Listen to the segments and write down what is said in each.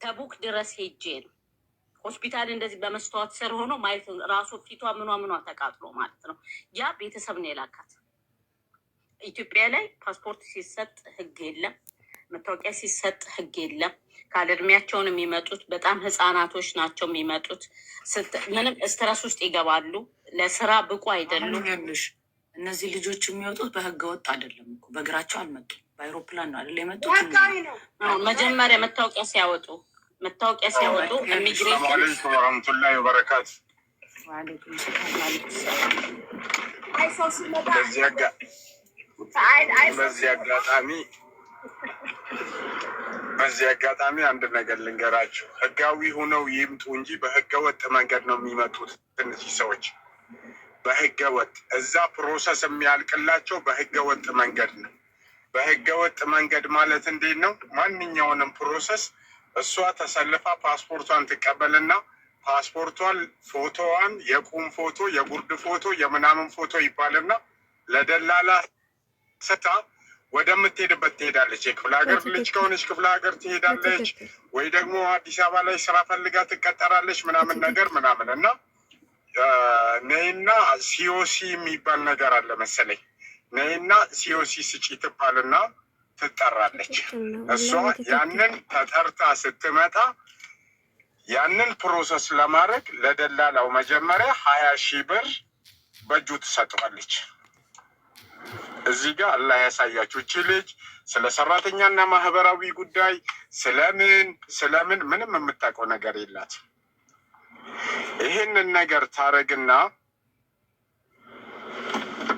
ተቡክ ድረስ ሄጄ ነው ሆስፒታል እንደዚህ በመስተዋት ስር ሆኖ ማየት ራሱ ፊቷ ምኗ ተቃጥሎ ማለት ነው። ያ ቤተሰብ ነው የላካት። ኢትዮጵያ ላይ ፓስፖርት ሲሰጥ ህግ የለም፣ መታወቂያ ሲሰጥ ህግ የለም። ካለ እድሜያቸውን የሚመጡት በጣም ህፃናቶች ናቸው የሚመጡት። ምንም ስትረስ ውስጥ ይገባሉ። ለስራ ብቁ አይደሉም። እነዚህ ልጆች የሚወጡት በህገ ወጥ አይደለም እኮ በእግራቸው አልመጡም፣ በአይሮፕላን ነው አይደል የመጡት። መጀመሪያ መታወቂያ ሲያወጡ ኢሚግሬሽን ወረህመቱላሂ ወበረካቱ። በዚህ አጋጣሚ አንድ ነገር ልንገራችሁ። ህጋዊ ሆነው ይምጡ እንጂ በህገ ወጥ መንገድ ነው የሚመጡት እነዚህ ሰዎች። በህገ ወጥ እዛ ፕሮሰስ የሚያልቅላቸው በህገ ወጥ መንገድ ነው። በህገ ወጥ መንገድ ማለት እንዴት ነው? ማንኛውንም ፕሮሰስ እሷ ተሰልፋ ፓስፖርቷን ትቀበልና ፓስፖርቷን ፎቶዋን የቁም ፎቶ፣ የጉርድ ፎቶ፣ የምናምን ፎቶ ይባልና ለደላላ ሰታ ወደምትሄድበት ትሄዳለች። የክፍለ ሀገር ልጅ ከሆነች ክፍለ ሀገር ትሄዳለች፣ ወይ ደግሞ አዲስ አበባ ላይ ስራ ፈልጋ ትቀጠራለች ምናምን ነገር ምናምን እና ነይና ሲኦሲ የሚባል ነገር አለ መሰለኝ። ነይና ሲኦሲ ስጪ ትባልና ትጠራለች። እሷ ያንን ተጠርታ ስትመጣ ያንን ፕሮሰስ ለማድረግ ለደላላው መጀመሪያ 20,000 ብር በእጁ ትሰጠዋለች። እዚህ ጋር አላህ ያሳያችሁ። እቺ ልጅ ስለ ሰራተኛና ማህበራዊ ጉዳይ ስለምን ምንም የምታውቀው ነገር የላት። ይህንን ነገር ታረግና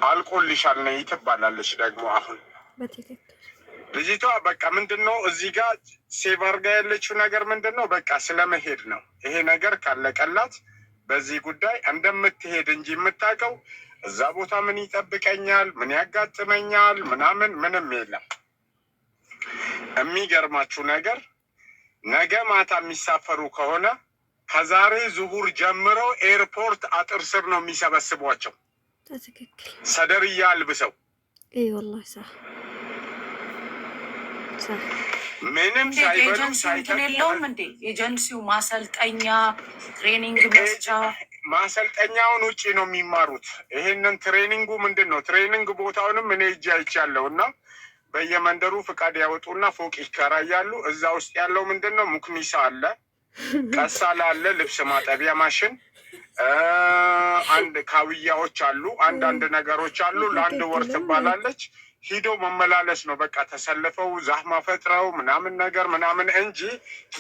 አልቆልሻል ነይ ትባላለች። ደግሞ አሁን ልጅቷ በቃ ምንድን ነው እዚህ ጋር ሴቭ አድርጋ ያለችው ነገር ምንድን ነው? በቃ ስለመሄድ ነው። ይሄ ነገር ካለቀላት በዚህ ጉዳይ እንደምትሄድ እንጂ የምታውቀው እዛ ቦታ ምን ይጠብቀኛል፣ ምን ያጋጥመኛል ምናምን ምንም የለም። የሚገርማችሁ ነገር ነገ ማታ የሚሳፈሩ ከሆነ ከዛሬ ዙሁር ጀምሮ ኤርፖርት አጥር ስር ነው የሚሰበስቧቸው። ሰደርያ አልብሰው ምንም ሳይበሉ ሳይቀር የለውም እንዴ ኤጀንሲው ማሰልጠኛ ትሬኒንግ መስጫ ማሰልጠኛውን ውጭ ነው የሚማሩት። ይሄንን ትሬኒንጉ ምንድን ነው? ትሬኒንግ ቦታውንም እኔ እጅ አይቻለሁ እና በየመንደሩ ፍቃድ ያወጡና ፎቅ ይከራያሉ። እዛ ውስጥ ያለው ምንድን ነው? ሙክኒሳ አለ፣ ቀሳላ አለ፣ ልብስ ማጠቢያ ማሽን፣ አንድ ካውያዎች አሉ፣ አንዳንድ ነገሮች አሉ። ለአንድ ወር ትባላለች። ሂዶ መመላለስ ነው በቃ። ተሰልፈው ዛህማ ፈጥረው ምናምን ነገር ምናምን እንጂ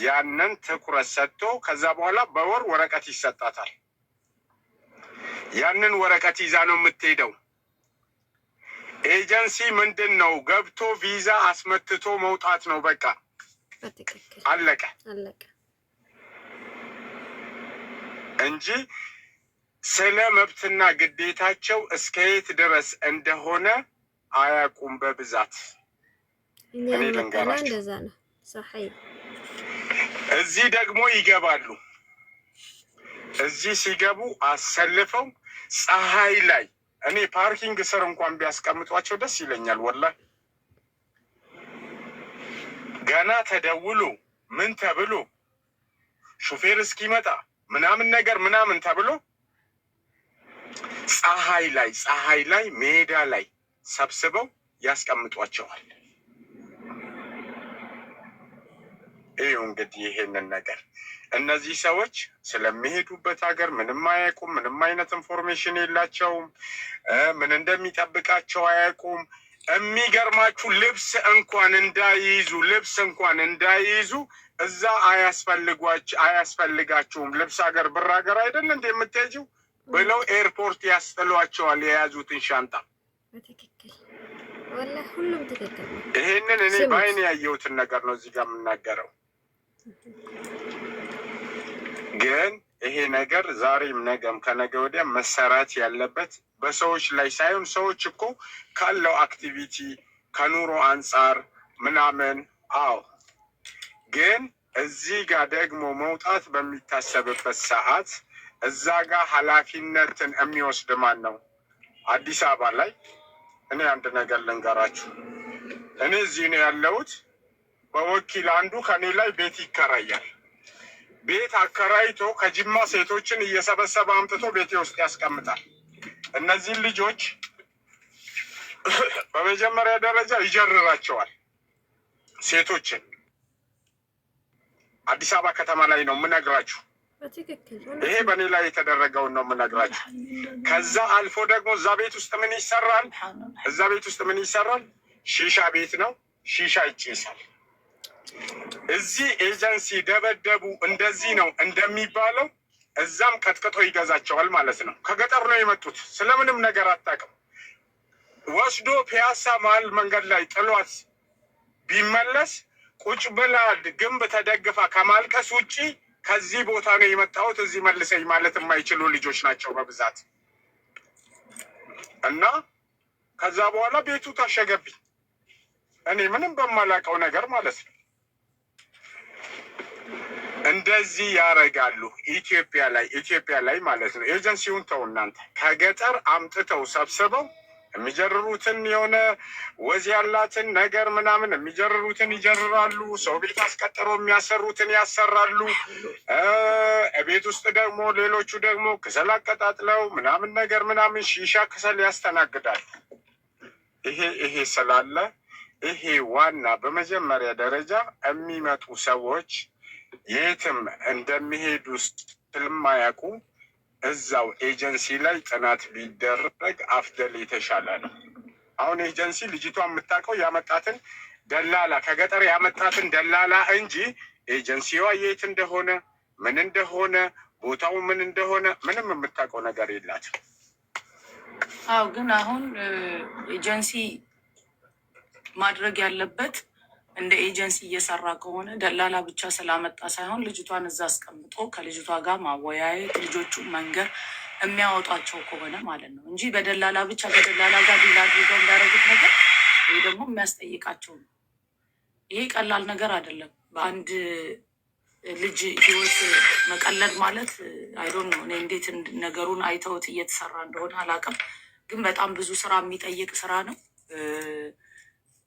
ያንን ትኩረት ሰጥቶ ከዛ በኋላ በወር ወረቀት ይሰጣታል። ያንን ወረቀት ይዛ ነው የምትሄደው። ኤጀንሲ ምንድን ነው? ገብቶ ቪዛ አስመትቶ መውጣት ነው በቃ አለቀ እንጂ ስለ መብትና ግዴታቸው እስከ የት ድረስ እንደሆነ አያውቁም በብዛት። እኔ ልንገራችሁ፣ እዚህ ደግሞ ይገባሉ። እዚህ ሲገቡ አሰልፈው ፀሐይ ላይ እኔ ፓርኪንግ ስር እንኳን ቢያስቀምጧቸው ደስ ይለኛል ወላሂ። ገና ተደውሎ ምን ተብሎ ሹፌር እስኪመጣ ምናምን ነገር ምናምን ተብሎ ፀሐይ ላይ ሜዳ ላይ ሰብስበው ያስቀምጧቸዋል። ይኸው እንግዲህ ይሄንን ነገር እነዚህ ሰዎች ስለሚሄዱበት ሀገር ምንም አያውቁም። ምንም አይነት ኢንፎርሜሽን የላቸውም። ምን እንደሚጠብቃቸው አያውቁም። የሚገርማችሁ ልብስ እንኳን እንዳይይዙ እዛ አያስፈልጋችሁም። ልብስ ሀገር ብር ሀገር አይደል እንደ የምትሄጂው ብለው ኤርፖርት ያስጥሏቸዋል የያዙትን ሻንጣ። ይሄንን እኔ በአይን ያየሁትን ነገር ነው እዚህ ጋር የምናገረው። ግን ይሄ ነገር ዛሬም ነገም ከነገ ወዲያ መሰራት ያለበት በሰዎች ላይ ሳይሆን፣ ሰዎች እኮ ካለው አክቲቪቲ ከኑሮ አንጻር ምናምን ግን እዚህ ጋር ደግሞ መውጣት በሚታሰብበት ሰዓት እዛ ጋር ኃላፊነትን የሚወስድ ማን ነው? አዲስ አበባ ላይ እኔ አንድ ነገር ልንገራችሁ። እኔ እዚህ ነው ያለሁት። በወኪል አንዱ ከኔ ላይ ቤት ይከራያል። ቤት አከራይቶ ከጅማ ሴቶችን እየሰበሰበ አምጥቶ ቤቴ ውስጥ ያስቀምጣል። እነዚህን ልጆች በመጀመሪያ ደረጃ ይጀርራቸዋል። ሴቶችን አዲስ አበባ ከተማ ላይ ነው የምነግራችሁ። ይሄ በእኔ ላይ የተደረገውን ነው የምነግራችሁ። ከዛ አልፎ ደግሞ እዛ ቤት ውስጥ ምን ይሰራል? እዛ ቤት ውስጥ ምን ይሰራል? ሺሻ ቤት ነው። ሺሻ ይጭሳል። እዚህ ኤጀንሲ ደበደቡ እንደዚህ ነው እንደሚባለው እዛም ቀጥቅጦ ይገዛቸዋል ማለት ነው። ከገጠር ነው የመጡት። ስለምንም ነገር አታውቅም። ወስዶ ፒያሳ መሀል መንገድ ላይ ጥሏት ቢመለስ ቁጭ ብላ ግንብ ተደግፋ ከማልቀስ ውጪ ከዚህ ቦታ ነው የመጣሁት እዚህ መልሰኝ ማለት የማይችሉ ልጆች ናቸው በብዛት። እና ከዛ በኋላ ቤቱ ታሸገብኝ እኔ ምንም በማላውቀው ነገር ማለት ነው። እንደዚህ ያደርጋሉ ኢትዮጵያ ላይ ማለት ነው። ኤጀንሲውን ተው እናንተ። ከገጠር አምጥተው ሰብስበው የሚጀርሩትን የሆነ ወዝ ያላትን ነገር ምናምን የሚጀርሩትን ይጀርራሉ። ሰው ቤት አስቀጥረው የሚያሰሩትን ያሰራሉ። ቤት ውስጥ ደግሞ ሌሎቹ ደግሞ ክሰል አቀጣጥለው ምናምን ነገር ምናምን ሺሻ ክሰል ያስተናግዳል። ይሄ ስላለ ይሄ ዋና በመጀመሪያ ደረጃ የሚመጡ ሰዎች የትም እንደሚሄዱ ስለማያውቁ እዛው ኤጀንሲ ላይ ጥናት ቢደረግ አፍደል የተሻለ ነው። አሁን ኤጀንሲ ልጅቷ የምታውቀው ያመጣትን ደላላ ከገጠር ያመጣትን ደላላ እንጂ ኤጀንሲዋ የት እንደሆነ ምን እንደሆነ ቦታው ምን እንደሆነ ምንም የምታውቀው ነገር የላትም። አዎ፣ ግን አሁን ኤጀንሲ ማድረግ ያለበት እንደ ኤጀንሲ እየሰራ ከሆነ ደላላ ብቻ ስላመጣ ሳይሆን ልጅቷን እዛ አስቀምጦ ከልጅቷ ጋር ማወያየት፣ ልጆቹ መንገር የሚያወጧቸው ከሆነ ማለት ነው እንጂ በደላላ ብቻ ከደላላ ጋር ዲል አድርገው እንዳደረጉት ነገር ይህ ደግሞ የሚያስጠይቃቸው ነው። ይሄ ቀላል ነገር አይደለም። በአንድ ልጅ ህይወት መቀለድ ማለት አይዶን ነው። እኔ እንዴት ነገሩን አይተውት እየተሰራ እንደሆነ አላውቅም፣ ግን በጣም ብዙ ስራ የሚጠይቅ ስራ ነው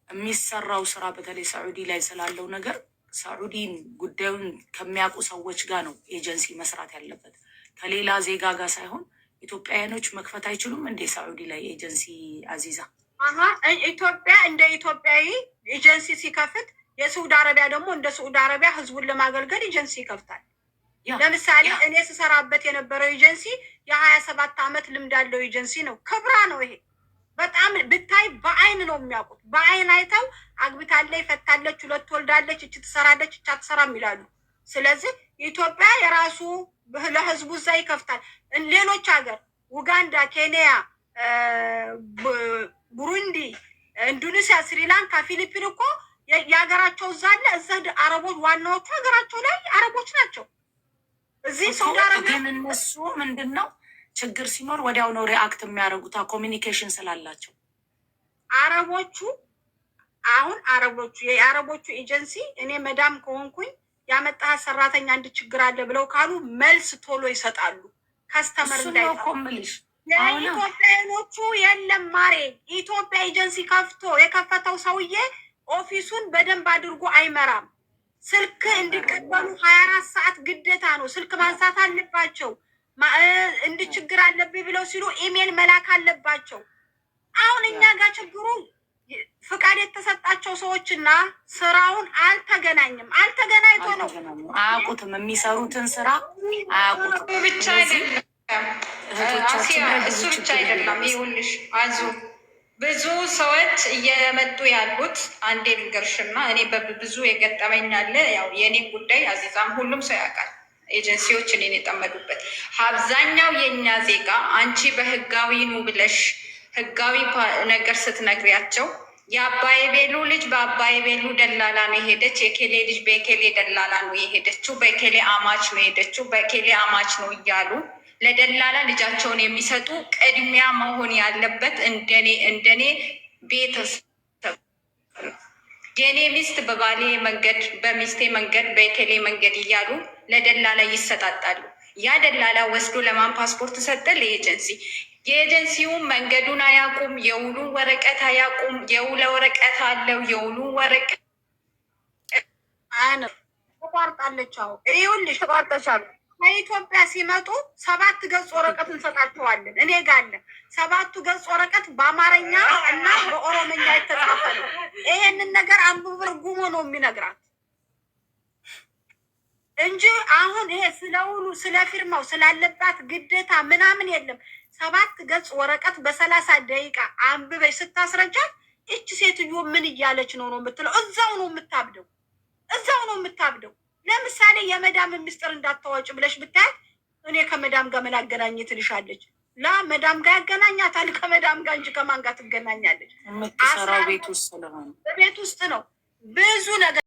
የሚሰራው ስራ። በተለይ ሳዑዲ ላይ ስላለው ነገር ሳዑዲን ጉዳዩን ከሚያውቁ ሰዎች ጋር ነው ኤጀንሲ መስራት ያለበት፣ ከሌላ ዜጋ ጋር ሳይሆን። ኢትዮጵያውያኖች መክፈት አይችሉም እንደ ሳዑዲ ላይ ኤጀንሲ? አዚዛ ኢትዮጵያ እንደ ኢትዮጵያዊ ኤጀንሲ ሲከፍት፣ የስዑድ አረቢያ ደግሞ እንደ ስዑድ አረቢያ ህዝቡን ለማገልገል ኤጀንሲ ይከፍታል። ለምሳሌ እኔ ስሰራበት የነበረው ኤጀንሲ የ27 ዓመት ልምድ ያለው ኤጀንሲ ነው። ክብራ ነው ይሄ። በጣም ብታይ በአይን ነው የሚያውቁት። በአይን አይተው አግብታለች፣ ፈታለች፣ ሁለት ወልዳለች፣ እች ትሰራለች፣ እች አትሰራም ይላሉ። ስለዚህ ኢትዮጵያ የራሱ ለህዝቡ እዛ ይከፍታል። ሌሎች ሀገር ኡጋንዳ፣ ኬንያ፣ ቡሩንዲ፣ ኢንዶኔሲያ፣ ስሪላንካ፣ ፊሊፒን እኮ የሀገራቸው እዛ አለ። እዛ አረቦች ዋናዎቹ ሀገራቸው ላይ አረቦች ናቸው። እዚህ ሳውዲ አረቢያ ግን እነሱ ምንድን ነው ችግር ሲኖር ወዲያው ነው ሪአክት የሚያደርጉት፣ ኮሚኒኬሽን ስላላቸው። የአረቦቹ ኤጀንሲ እኔ መዳም ከሆንኩኝ ያመጣ ሰራተኛ አንድ ችግር አለ ብለው ካሉ መልስ ቶሎ ይሰጣሉ። ከስተመር እንዳይቆምልሽ። የኢትዮጵያኖቹ የለም ማሬ። ኢትዮጵያ ኤጀንሲ ከፍቶ የከፈተው ሰውዬ ኦፊሱን በደንብ አድርጎ አይመራም። ስልክ እንዲቀበሉ 24 ሰዓት ግዴታ ነው። ስልክ ማንሳት አለባቸው። እንድ ችግር አለብኝ ብለው ሲሉ ኢሜል መላክ አለባቸው። አሁን እኛ ጋር ችግሩ ፍቃድ የተሰጣቸው ሰዎችና ስራውን አልተገናኝቶ ነው። አያውቁትም፣ የሚሰሩትን ስራ አያውቁትም። ብቻ አይደለም እሱ ብቻ አይደለም። ይኸውልሽ አዙ ብዙ ሰዎች እየመጡ ያሉት አንዴ ልንገርሽና እኔ በብዙ የገጠመኝ አለ። ያው የኔን ጉዳይ አዚዛም ሁሉም ሰው ያውቃል። ኤጀንሲዎች እኔን የጠመዱበት አብዛኛው የእኛ ዜጋ አንቺ በህጋዊ ኑ ብለሽ ህጋዊ ነገር ስትነግሪያቸው የአባይ ቤሉ ልጅ በአባይ ቤሉ ደላላ ነው የሄደች፣ የኬሌ ልጅ በኬሌ ደላላ ነው የሄደችው፣ በኬሌ አማች ነው የሄደችው፣ በኬሌ አማች ነው እያሉ ለደላላ ልጃቸውን የሚሰጡ ቅድሚያ መሆን ያለበት እንደኔ ቤተሰብ የኔ ሚስት በባሌ መንገድ፣ በሚስቴ መንገድ፣ በኬሌ መንገድ እያሉ ለደላላ ይሰጣጣሉ። ያ ደላላ ወስዶ ለማን ፓስፖርት ሰጠ? ለኤጀንሲ። የኤጀንሲውን መንገዱን አያውቁም፣ የውሉን ወረቀት አያውቁም። የውለ ወረቀት አለው፣ የውሉን ወረቀት ተቋርጣለች። አዎ ይኸውልሽ ተቋርጠሻል። ከኢትዮጵያ ሲመጡ 7 ገጽ ወረቀት እንሰጣቸዋለን። እኔ ጋር አለ 7 ገጽ ወረቀት በአማርኛ እና በኦሮምኛ የተጻፈ ነው። ይሄንን ነገር አንብበርጉሞ ነው የሚነግራት እንጂ አሁን ይሄ ስለውሉ ስለ ፊርማው ስላለባት ግዴታ ምናምን የለም። 7 ገጽ ወረቀት በ30 ደቂቃ አንብበሽ ስታስረጃት እቺ ሴትዮ ምን እያለች ነው የምትለው። እዛው ነው የምታብደው፣ እዛው ነው የምታብደው። ለምሳሌ የመዳም ምስጢር እንዳታወጭ ብለሽ ብታያት እኔ ከመዳም ጋር መላገናኝ ትልሻለች። መዳም ጋር ያገናኛታል ከመዳም ጋር እንጂ ከማን ጋር ትገናኛለች? የምትሰራው ቤት ውስጥ ስለሆነ ቤት ውስጥ ነው ብዙ ነገር